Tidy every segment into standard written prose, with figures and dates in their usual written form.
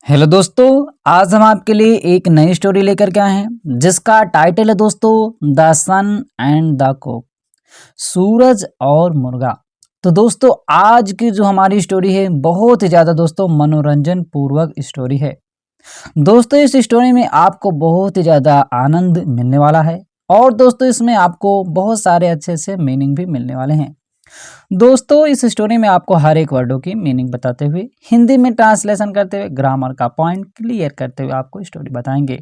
Hello दोस्तों, आज हम आपके लिए एक नई स्टोरी लेकर के आए हैं जिसका टाइटल है दोस्तों the sun and the cock, सूरज और मुर्गा। तो दोस्तों आज की जो हमारी स्टोरी है बहुत ही ज़्यादा दोस्तों मनोरंजन पूर्वक स्टोरी है। दोस्तों इस स्टोरी में आपको बहुत ही ज़्यादा आनंद मिलने वाला है और दोस्तों इसमें आपको बहुत सारे अच्छे से मीनिंग भी मिलने वाले हैं। दोस्तों इस स्टोरी में आपको हर एक वर्डों की मीनिंग बताते हुए हिंदी में ट्रांसलेशन करते हुए ग्रामर का पॉइंट क्लियर करते हुए आपको स्टोरी बताएंगे।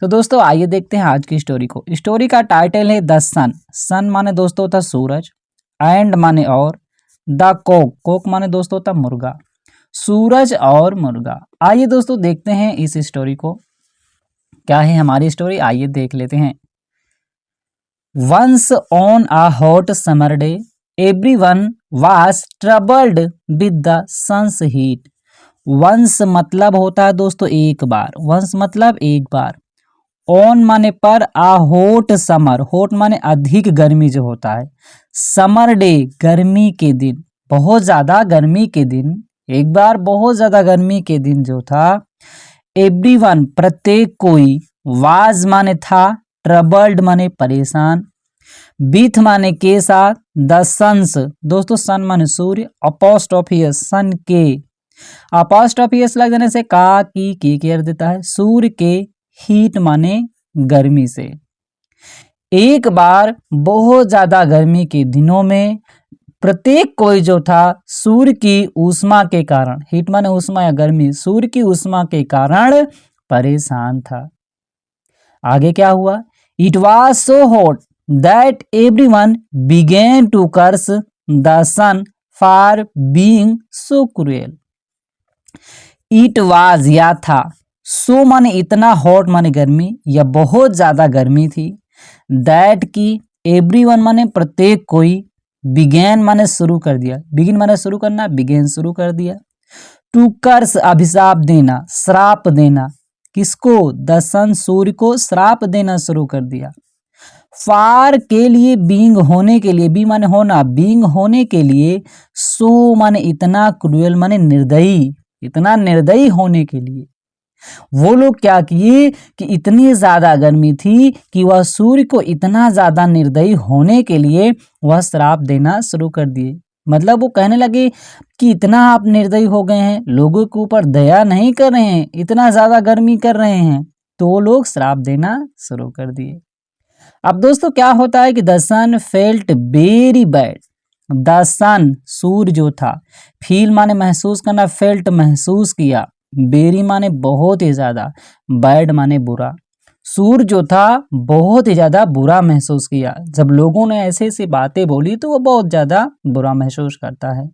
तो दोस्तों आइए देखते हैं आज की स्टोरी को। स्टोरी का टाइटल है द सन। सन माने दोस्तों होता सूरज, एंड माने और, द कोक, कोक माने दोस्तों होता मुर्गा, सूरज और मुर्गा। आइए दोस्तों देखते हैं इस स्टोरी को, क्या है हमारी स्टोरी, आइए देख लेते हैं। Once on a hot summer day everyone was troubled with the sun's heat। Once मतलब होता है दोस्तों एक बार, वंस मतलब एक बार, ऑन माने पर, आ हॉट समर, हॉट माने अधिक गर्मी जो होता है, समर डे गर्मी के दिन, बहुत ज्यादा गर्मी के दिन, एक बार बहुत ज्यादा गर्मी के दिन जो था, एवरीवन प्रत्येक कोई, वाज माने था, ट्रबल्ड माने परेशान, बीथ माने के साथ, द सन्स दोस्तों सन माने सूर्य, अपोस्ट्रोफियस सन के, अपोस्ट्रोफियस लग जाने से का की के केयर देता है, सूर्य के, हीट माने गर्मी से। एक बार बहुत ज्यादा गर्मी के दिनों में प्रत्येक कोई जो था सूर्य की ऊष्मा के कारण, हीट माने ऊष्मा या गर्मी, सूर्य की ऊष्मा के कारण परेशान था। आगे क्या हुआ, it was so hot that everyone began to curse the sun for being so cruel। It was या था, so माने इतना, hot माने गर्मी या बहुत ज्यादा गर्मी थी, that की everyone माने प्रत्येक कोई, began माने शुरू कर दिया, begin माने शुरू करना, began शुरू कर दिया, to curse अभिशाप देना, श्राप देना, किसको, the sun सूर्य को श्राप देना शुरू कर दिया। फार के लिए, बीइंग होने के लिए, बी माने होना, बीइंग होने के लिए, सो माने इतना, क्रूएल माने निर्दयी, इतना निर्दयी होने के लिए। वो लोग क्या किए कि इतनी ज्यादा गर्मी थी कि वह सूर्य को इतना ज्यादा निर्दयी होने के लिए वह श्राप देना शुरू कर दिए। मतलब वो कहने लगे कि इतना आप निर्दयी हो गए हैं, लोगों के ऊपर दया नहीं कर रहे हैं, इतना ज्यादा गर्मी कर रहे हैं, तो वो लोग श्राप देना शुरू कर दिए। अब दोस्तों क्या होता है कि the sun felt very bad, the sun सूर्य जो था, फील माने महसूस करना, फेल्ट महसूस किया, वेरी माने बहुत ही ज्यादा, बैड माने बुरा, सूर्य जो था बहुत ही ज्यादा बुरा महसूस किया। जब लोगों ने ऐसे ऐसी बातें बोली तो वो बहुत ज्यादा बुरा महसूस करता है।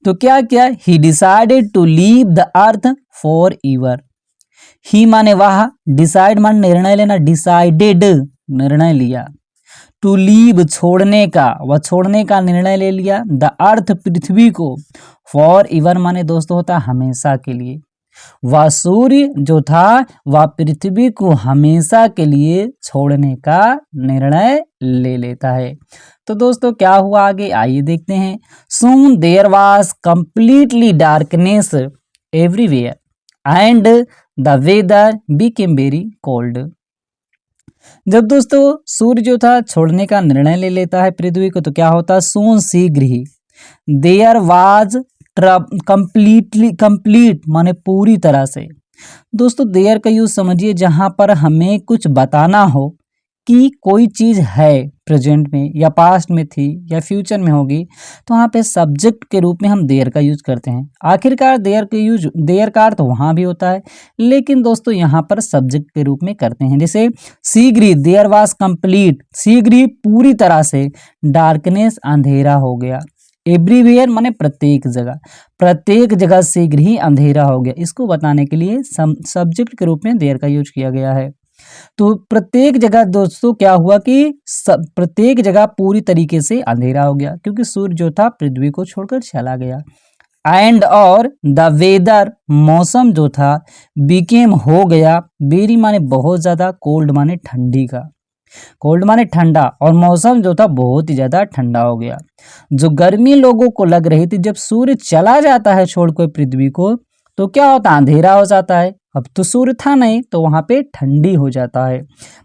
तो क्या किया, he decided to leave the earth forever. He माने वह, डिसाइड माने निर्णय लेना, डिसाइडेड निर्णय लिया, टू लीव छोड़ने का, वह छोड़ने का निर्णय ले लिया, द अर्थ पृथ्वी को, फॉर एवर माने दोस्तों होता हमेशा के लिए, वह सूर्य जो था वह पृथ्वी को हमेशा के लिए छोड़ने का निर्णय ले लेता है। तो दोस्तों क्या हुआ आगे, आइए देखते हैं। Soon there was completely darkness everywhere and the weather became very cold. जब दोस्तों सूर्य जो था छोड़ने का निर्णय ले लेता है पृथ्वी को, तो क्या होता, सून शीघ्र ही, देयर वाज कंप्लीटली, कंप्लीट माने पूरी तरह से। दोस्तों देयर का यूज समझिए जहां पर हमें कुछ बताना हो कि कोई चीज है प्रेजेंट में या पास्ट में थी या फ्यूचर में होगी, तो वहाँ पे सब्जेक्ट के रूप में हम देयर का यूज करते हैं। आखिरकार देयर का यूज, देयर का अर्थ वहाँ भी होता है, लेकिन दोस्तों यहाँ पर सब्जेक्ट के रूप में करते हैं। जैसे शीघ्र ही, देयर वाज कंप्लीट, शीघ्र ही पूरी तरह से, डार्कनेस अंधेरा हो गया, एवरीवेयर माने प्रत्येक जगह, प्रत्येक जगह शीघ्र ही अंधेरा हो गया। इसको बताने के लिए सब्जेक्ट के रूप में देयर का यूज किया गया है। तो प्रत्येक जगह दोस्तों क्या हुआ कि प्रत्येक जगह पूरी तरीके से अंधेरा हो गया क्योंकि सूर्य जो था पृथ्वी को छोड़कर चला गया। एंड और द वेदर मौसम जो था, बिकेम हो गया, वेरी माने बहुत ज्यादा, कोल्ड माने ठंडी का, कोल्ड माने ठंडा, और मौसम जो था बहुत ही ज्यादा ठंडा हो गया। जो गर्मी लोगों को लग रही थी, जब सूर्य चला जाता है छोड़कर पृथ्वी को, तो क्या होता है, अंधेरा हो जाता है। अब तो सूर्य था नहीं तो वहां पे ठंडी हो जाता है,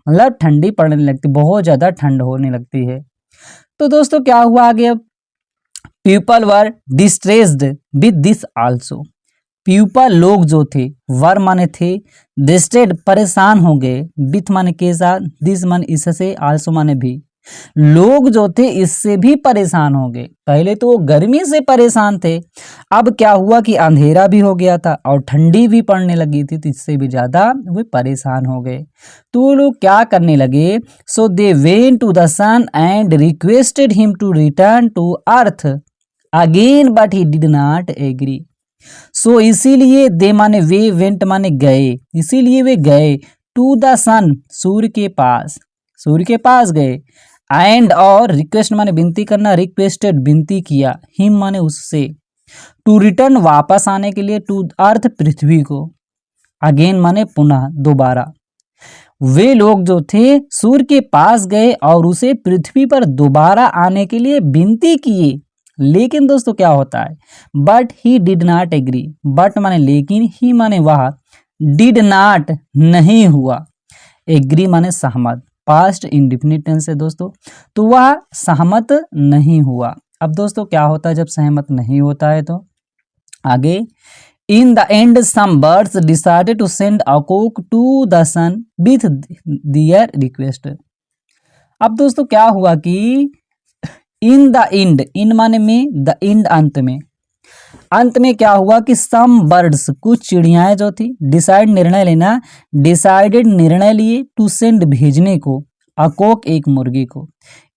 मतलब ठंडी पड़ने लगती, बहुत ज्यादा ठंड होने लगती है। तो दोस्तों क्या हुआ आगे, अब people were distressed with this also. People लोग जो थे, वर माने थे, डिस्ट्रेस्ड परेशान हो गए, विथ माने के साथ, दिस माने इससे, आल्सो माने भी। लोग जो थे इससे भी परेशान हो गए। पहले तो वो गर्मी से परेशान थे, अब क्या हुआ कि अंधेरा भी हो गया था और ठंडी भी पड़ने लगी थी, तो इससे भी ज्यादा वे परेशान हो गए। तो वो लोग क्या करने लगे, so they went to the sun and requested him to return to earth again but he did not agree. So इसीलिए दे माने वे, वेंट माने गए, इसीलिए वे गए, टू द सन सूर्य के पास, सूर्य के पास गए, एंड और रिक्वेस्ट माने विनती करना, रिक्वेस्टेड विनती किया, हिम माने उससे, टू रिटर्न वापस आने के लिए, टू अर्थ पृथ्वी को, अगेन माने पुनः, दोबारा। वे लोग जो थे सूर्य के पास गए और उसे पृथ्वी पर दोबारा आने के लिए विनती किए, लेकिन दोस्तों क्या होता है, but he did not agree, but माने लेकिन, ही माने वह, डिड नॉट नहीं हुआ, एग्री माने सहमत, पास्ट इंडेफिनिट टेंस है दोस्तों, तो वह सहमत नहीं हुआ। अब दोस्तों क्या होता है जब सहमत नहीं होता है, तो आगे, in the end some birds decided to send a cook to the sun with their request. अब दोस्तों क्या हुआ कि इन द एंड, इन माने में, द एंड अंत में, अंत में क्या हुआ कि सम बर्ड्स कुछ चिड़ियाएं जो थी, डिसाइड निर्णय लेना, डिसाइडेड निर्णय लिए, टू सेंड भेजने को, अकोक एक मुर्गी को,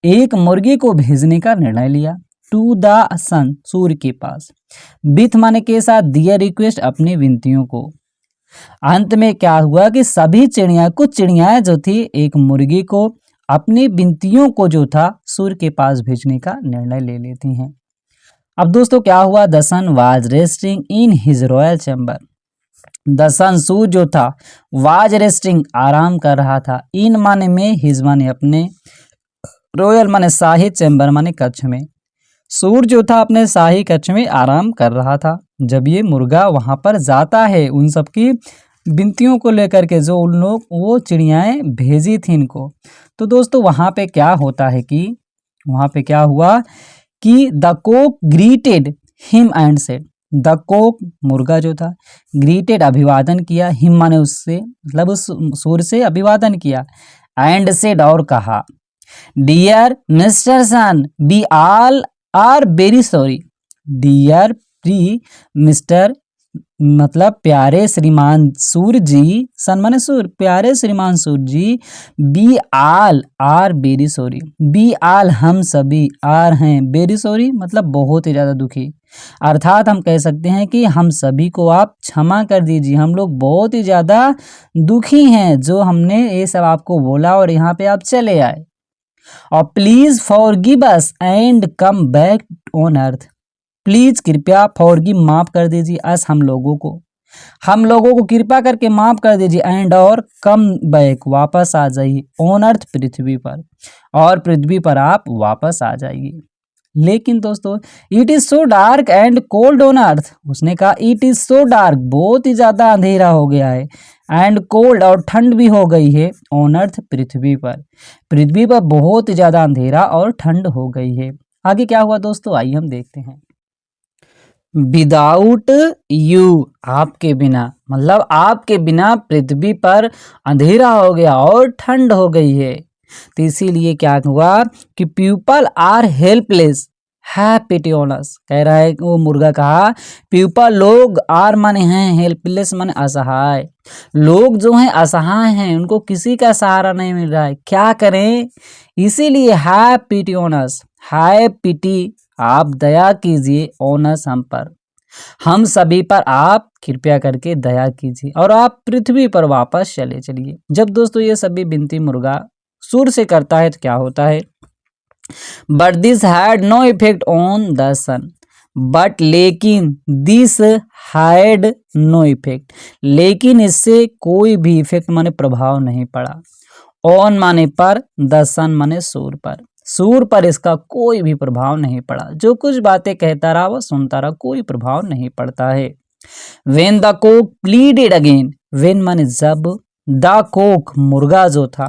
एक मुर्गी को भेजने का निर्णय लिया, टू द सन सूर्य के पास, विथ माने के साथ, दिया रिक्वेस्ट अपनी विनतियों को। अंत में क्या हुआ कि सभी चिड़िया, कुछ चिड़ियाएं जो थी एक मुर्गी को अपनी विनतियों को जो था सूर्य के पास भेजने का निर्णय ले लेती हैं। अब दोस्तों क्या हुआ, the sun was resting in his royal chamber. The sun सूर्य जो था, वाज रेस्टिंग आराम कर रहा था, इन माने में, हिज माने अपने, रॉयल माने शाही, चैम्बर माने कक्ष में। सूर्य जो था अपने शाही कक्ष में आराम कर रहा था जब ये मुर्गा वहां पर जाता है उन सबकी विनतियों को लेकर के, जो उन लोग वो चिड़ियाएं भेजी थी इनको। तो दोस्तों वहां पे क्या होता है कि वहां पे क्या हुआ कि the Coke greeted him and said, the cock मुर्गा जो था, ग्रीटेड अभिवादन किया, हिम माने उससे, मतलब उस सूर्य से अभिवादन किया, एंड सेड और कहा, dear mister sun we all are very sorry, dear प्री मिस्टर मतलब प्यारे श्रीमान सूर्य जी, सन माने सूर्य, प्यारे श्रीमान सूर्य जी, we all are very sorry, we all हम सभी, आर हैं वेरी सॉरी मतलब बहुत ही ज़्यादा दुखी, अर्थात हम कह सकते हैं कि हम सभी को आप क्षमा कर दीजिए, हम लोग बहुत ही ज़्यादा दुखी हैं जो हमने ये सब आपको बोला और यहाँ पे आप चले आए, और please forgive us and come back on earth, please कृपया फॉरगिव माफ कर दीजिए, अस हम लोगों को कृपा करके माफ कर दीजिए, एंड और कम बैक वापस आ जाइए, ऑन अर्थ पृथ्वी पर, और पृथ्वी पर आप वापस आ जाइए। लेकिन दोस्तों it is so dark and cold on earth, उसने कहा इट इज सो डार्क बहुत ही ज्यादा अंधेरा हो गया है, एंड कोल्ड और ठंड भी हो गई है, ऑन अर्थ पृथ्वी पर बहुत ही ज्यादा अंधेरा और ठंड हो गई है। आगे क्या हुआ दोस्तों, आइए हम देखते हैं। विदाउट यू, आपके बिना, मतलब आपके बिना पृथ्वी पर अंधेरा हो गया और ठंड हो गई है। तो इसीलिए क्या हुआ कि पीपल आर हेल्पलेस, है पिटी ऑन अस, कह रहा है वो मुर्गा कहा, पीपल लोग, आर माने हैं, हेल्पलेस माने असहाय, लोग जो हैं असहाय हैं, उनको किसी का सहारा नहीं मिल रहा है, क्या करें, इसीलिए है पिटी ऑन अस, है पिटी आप दया कीजिए, ऑनस हम पर, हम सभी पर आप कृपया करके दया कीजिए और आप पृथ्वी पर वापस चले चलिए। जब दोस्तों ये सभी विनती मुर्गा सुर से करता है तो क्या होता है, but this had no effect on the sun, but लेकिन दिस हैड नो इफेक्ट, लेकिन इससे कोई भी इफेक्ट माने प्रभाव नहीं पड़ा, ऑन माने पर, द सन माने सूर पर इसका कोई भी प्रभाव नहीं पड़ा, जो कुछ बातें कहता रहा वो सुनता रहा, कोई प्रभाव नहीं पड़ता है। When the Coke pleaded again, when माने जब, द कोक मुर्गा जो था,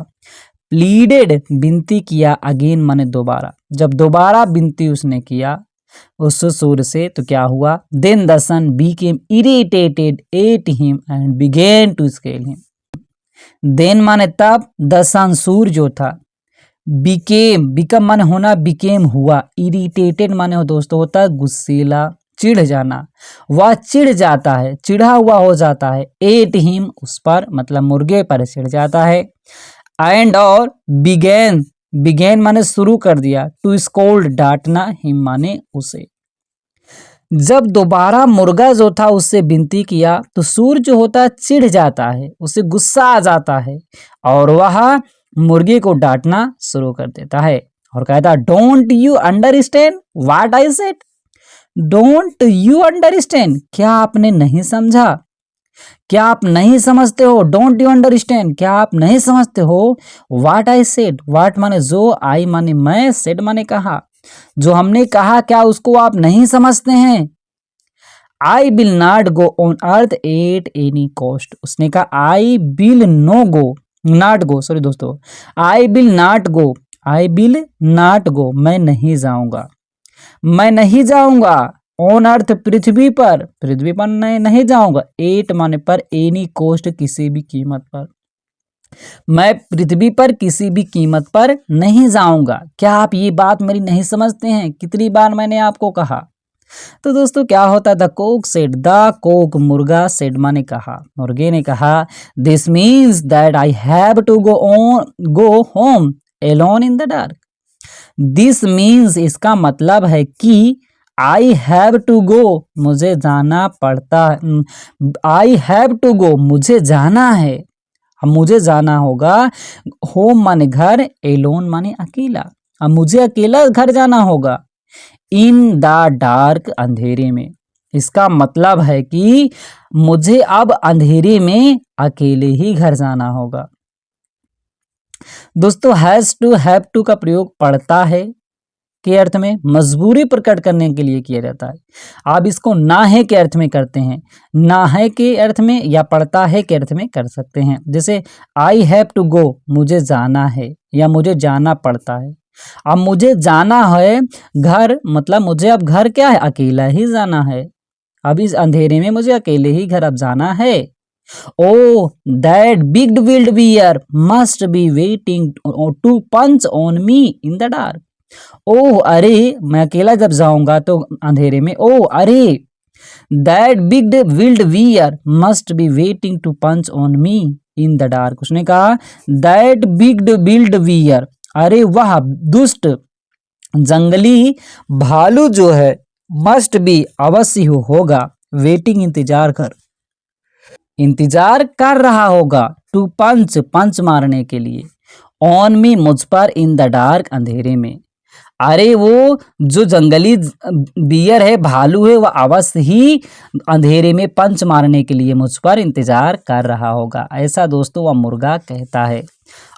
प्लीडेड विनती किया, अगेन माने दोबारा, जब दोबारा विनती उसने किया उस सुर से, तो क्या हुआ, then the sun became irritated at him and began to scold him. Then माने तब, द सन सूर जो था, बिकम माने होना, बिकेम हुआ, इरिटेटेड माने हो दोस्तों होता है गुस्सेला, चिढ़ जाना, वह चिढ़ जाता है, चिढ़ा हुआ हो जाता है, एट हिम उस पर मतलब मुर्गे पर चिढ़ जाता है, एंड और बिगेन, बिगेन माने शुरू कर दिया, टू स्कोल्ड डांटना, हिम माने उसे। जब दोबारा मुर्गा जो था उससे विनती किया तो सूर जो होता है चिढ़ जाता है, उसे गुस्सा आ जाता है और वह मुर्गे को डांटना शुरू कर देता है और कहता है don't you understand what I said, don't you understand, क्या आपने नहीं समझा, क्या आप नहीं समझते हो, डोंट यू अंडरस्टैंड, क्या आप नहीं समझते हो, व्हाट आई सेड, व्हाट माने जो, आई माने मैं, सेड माने कहा, जो हमने कहा क्या उसको आप नहीं समझते हैं। I will not go on earth at any cost, उसने कहा I will no go, not go, sorry दोस्तों, I will not go, I will not go, मैं नहीं जाऊंगा, मैं नहीं जाऊंगा, ऑन अर्थ पृथ्वी पर, पृथ्वी पर नहीं जाऊंगा, एट माने पर, एनी कॉस्ट किसी भी कीमत पर, मैं पृथ्वी पर किसी भी कीमत पर नहीं जाऊंगा। क्या आप ये बात मेरी नहीं समझते हैं, कितनी बार मैंने आपको कहा। तो दोस्तों क्या होता है, the cock said, the cock मुर्गा, सेड माने कहा, मुर्गे ने कहा, this means that I have to go home alone in the dark, this means इसका मतलब है कि आई हैव टू गो, मुझे जाना पड़ता है, आई हैव टू गो, मुझे जाना है, अब मुझे जाना होगा, होम माने घर, एलोन माने अकेला, अब मुझे अकेला घर जाना होगा, इन द डार्क अंधेरे में, इसका मतलब है कि मुझे अब अंधेरे में अकेले ही घर जाना होगा। दोस्तों हैव टू का प्रयोग पड़ता है के अर्थ में, मजबूरी प्रकट करने के लिए किया जाता है। आप इसको ना है के अर्थ में करते हैं, ना है के अर्थ में या पड़ता है के अर्थ में कर सकते हैं। जैसे आई हैव टू गो, मुझे जाना है या मुझे जाना पड़ता है। अब मुझे जाना है घर, मतलब मुझे अब घर क्या है, अकेला ही जाना है, अब इस अंधेरे में मुझे अकेले ही घर अब जाना है। Oh that big wild bear must be waiting to punch on me in the dark, oh अरे, मैं अकेला जब जाऊंगा तो अंधेरे में, ओह अरे, that big wild bear must be waiting to punch on me in the dark, उसने कहा दैट बिग विल्ड वियर, अरे वह दुष्ट जंगली भालू जो है, मस्ट बी अवश्य होगा, वेटिंग इंतजार कर रहा होगा, टू पंच, पंच मारने के लिए, ऑन मी मुझ पर, इन द डार्क अंधेरे में। अरे वो जो जंगली बियर है, भालू है, वह अवश्य ही अंधेरे में पंच मारने के लिए मुझ पर इंतजार कर रहा होगा, ऐसा दोस्तों वह मुर्गा कहता है।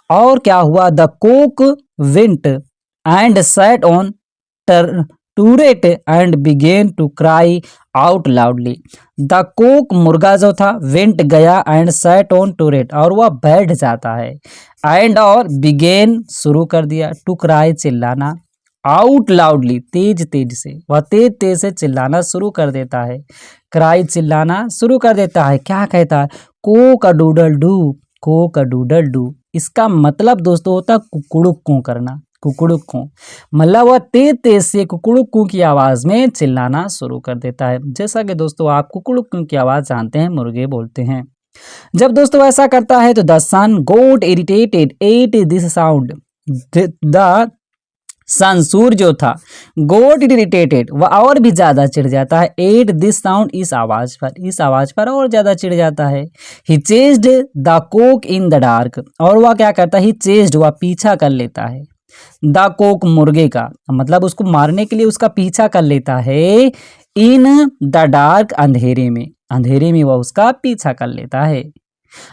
और क्या हुआ, the cock went and sat on turret and began to cry out loudly, the cock मुर्गा जो था, वेंट गया, एंड सैट ऑन टूरेट और वह बैठ जाता है, एंड और बिगेन शुरू कर दिया, टू क्राई चिल्लाना, आउट लाउडली तेज तेज से, वह तेज तेज से चिल्लाना शुरू कर देता है, क्राई चिल्लाना शुरू कर देता है। क्या कहता है, Coke a doodle do, Coke a doodle do, इसका मतलब दोस्तों होता है कुकुड़ुक को करना, कुकुड़ुक को, मतलब वह तेज तेज से कुकुड़ुक की आवाज में चिल्लाना शुरू कर देता है। जैसा कि दोस्तों आप कुकुड़ुक की आवाज जानते हैं, मुर्गे बोलते हैं। जब दोस्तों ऐसा करता है तो the sun got irritated at this sound, the sun सूर्य जो था, गोट इरिटेटेड वह और भी ज्यादा चिढ़ जाता है, एट दिस साउंड इस आवाज पर, इस आवाज पर और ज्यादा चिढ़ जाता है। He chased the cock in the dark, और वह क्या करता है, ही चेस्ड वह पीछा कर लेता है, द कोक मुर्गे का, मतलब उसको मारने के लिए उसका पीछा कर लेता है, इन द डार्क अंधेरे में, अंधेरे में वह उसका पीछा कर लेता है।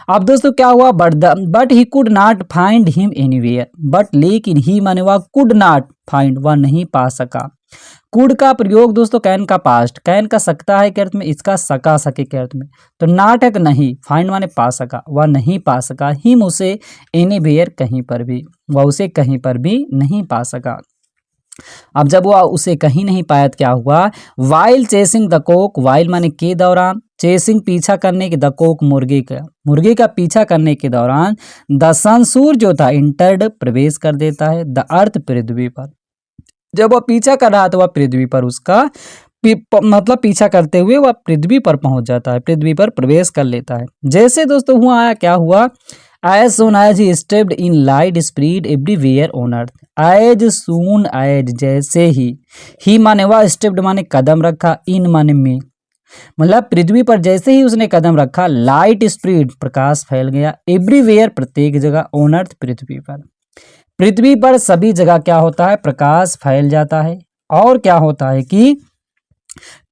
अब दोस्तों क्या हुआ, but he could not find him anywhere, but लेकिन ही माने वह कुड नॉट फाइंड, वह नहीं पा सका। कुड का प्रयोग दोस्तों कैन का पास्ट, कैन का सकता है के अर्थ में, इसका सका सके के अर्थ में। तो नॉट है नहीं, फाइंड माने पा सका, वह नहीं पा सका, हिम उसे, एनीवेयर कहीं पर भी, वह उसे कहीं पर भी नहीं पा सका। अब जब वह उसे कहीं नहीं पाया तो क्या हुआ, while chasing the Coke, while माने के दौरान, चेसिंग पीछा करने के, द कोक मुर्गे का पीछा करने के दौरान, द सन सूर्य जो था, इंटर्ड प्रवेश कर देता है, द अर्थ पृथ्वी पर। जब वह पीछा कर रहा था वह पृथ्वी पर उसका मतलब पीछा करते हुए वह पृथ्वी पर पहुंच जाता है, पृथ्वी पर प्रवेश कर लेता है। जैसे दोस्तों हुआ आया क्या हुआ, as soon as he stepped in light spread everywhere on earth, as soon as जैसे ही माने वह, स्टेप्ड माने कदम रखा, इन माने में, मतलब पृथ्वी पर जैसे ही उसने कदम रखा, लाइट स्प्रेड प्रकाश फैल गया, एवरीवेयर प्रत्येक जगह, ऑन अर्थ पृथ्वी पर, पृथ्वी पर सभी जगह क्या होता है, प्रकाश फैल जाता है। और क्या होता है कि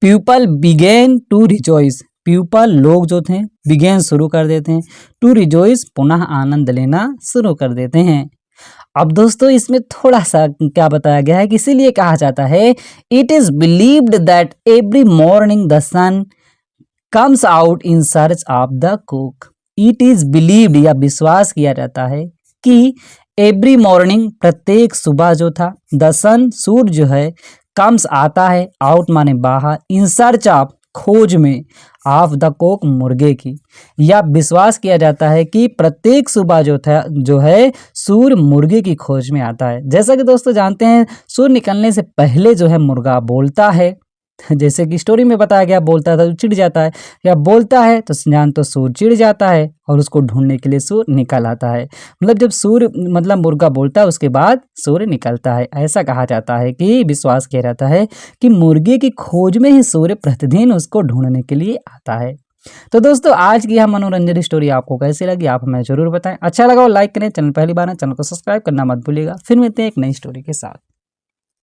people began to rejoice, people लोग जो थे, बिगेन शुरू कर देते हैं, टू रिजॉइस पुनः आनंद लेना शुरू कर देते हैं। अब दोस्तों इसमें थोड़ा सा क्या बताया गया है कि इसीलिए कहा जाता है, it is believed that every morning the sun comes out in search of the cook, it is believed या विश्वास किया जाता है कि एवरी मॉर्निंग प्रत्येक सुबह जो था, द सन सूर्य जो है, कम्स आता है, आउट माने बाहर, इन सर्च ऑफ खोज में, ऑफ द कोक मुर्गे की, या विश्वास किया जाता है कि प्रत्येक सुबह जो है सूर्य मुर्गे की खोज में आता है। जैसा कि दोस्तों जानते हैं सूर्य निकलने से पहले जो है मुर्गा बोलता है, जैसे कि स्टोरी में बताया गया, बोलता था तो चिढ़ जाता है, या बोलता है तो जान तो सूर्य चिढ़ जाता है और उसको ढूंढने के लिए सूर्य निकल आता है। मतलब जब सूर्य मतलब मुर्गा बोलता है उसके बाद सूर्य निकलता है। ऐसा कहा जाता है कि विश्वास किया जाता है कि मुर्गे की खोज में ही सूर्य प्रतिदिन उसको ढूंढने के लिए आता है। तो दोस्तों आज की यह मनोरंजन स्टोरी आपको कैसी लगी आप हमें जरूर बताएं। अच्छा लगा हो लाइक करें, चैनल पहली बार है चैनल को सब्सक्राइब करना मत भूलिएगा। फिर मिलते हैं एक नई स्टोरी के साथ।